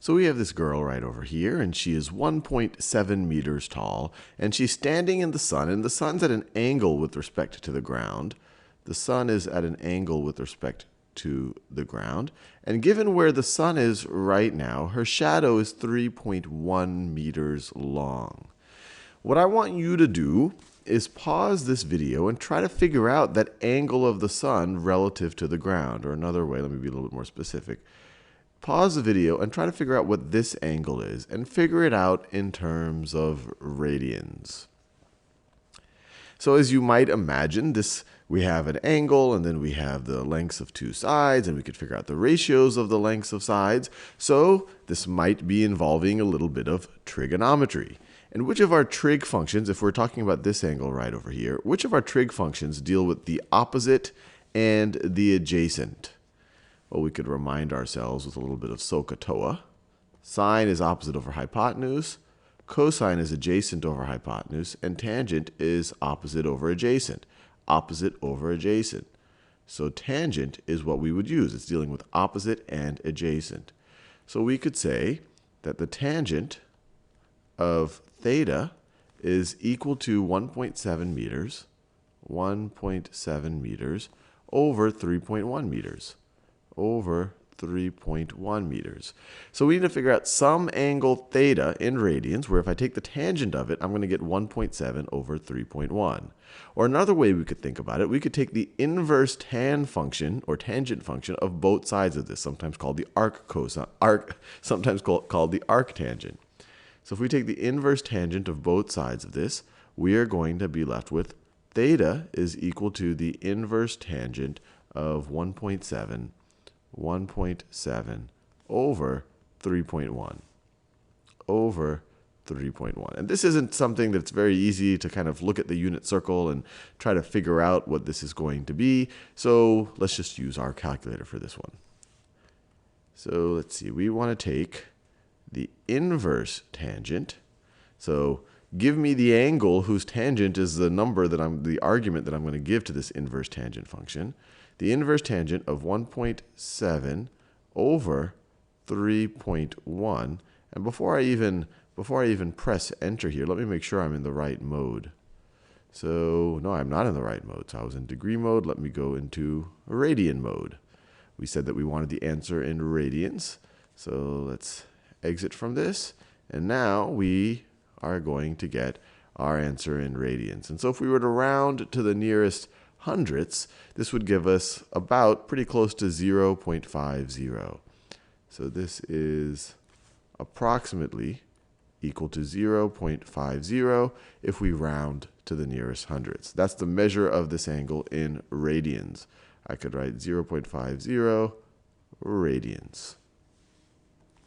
So we have this girl right over here, and she is 1.7 meters tall, and she's standing in the sun, and the sun's at an angle with respect to the ground. The sun is at an angle with respect to the ground. And given where the sun is right now, her shadow is 3.1 meters long. What I want you to do is pause this video and try to figure out that angle of the sun relative to the ground. Or another way, let me be a little bit more specific. Pause the video and try to figure out what this angle is, and figure it out in terms of radians. So as you might imagine, we have an angle, and then we have the lengths of two sides, and we could figure out the ratios of the lengths of sides. So this might be involving a little bit of trigonometry. And which of our trig functions, if we're talking about this angle right over here, which of our trig functions deal with the opposite and the adjacent? Well, we could remind ourselves with a little bit of SOHCAHTOA. Sine is opposite over hypotenuse, cosine is adjacent over hypotenuse, and tangent is opposite over adjacent. Opposite over adjacent. So tangent is what we would use. It's dealing with opposite and adjacent. So we could say that the tangent of theta is equal to 1.7 meters, 1.7 meters over 3.1 meters. Over 3.1 meters. So we need to figure out some angle theta in radians, where if I take the tangent of it, I'm going to get 1.7 over 3.1. Or another way we could think about it, we could take the inverse tan function or tangent function of both sides of this, sometimes called the sometimes called the arctangent. So if we take the inverse tangent of both sides of this, we are going to be left with theta is equal to the inverse tangent of 1.7 over 3.1 over 3.1. And this isn't something that's very easy to kind of look at the unit circle and try to figure out what this is going to be. So let's just use our calculator for this one. So let's see. We want to take the inverse tangent. So give me the angle whose tangent is the number that the argument that I'm going to give to this inverse tangent function. The inverse tangent of 1.7 over 3.1. And before I even press enter here, let me make sure I'm in the right mode. So no, I'm not in the right mode. So I was in degree mode. Let me go into radian mode. We said that we wanted the answer in radians. So let's exit from this. And now we are going to get our answer in radians. And so if we were to round to the nearest hundredths, this would give us about pretty close to 0.50. So this is approximately equal to 0.50 if we round to the nearest hundredths. That's the measure of this angle in radians. I could write 0.50 radians.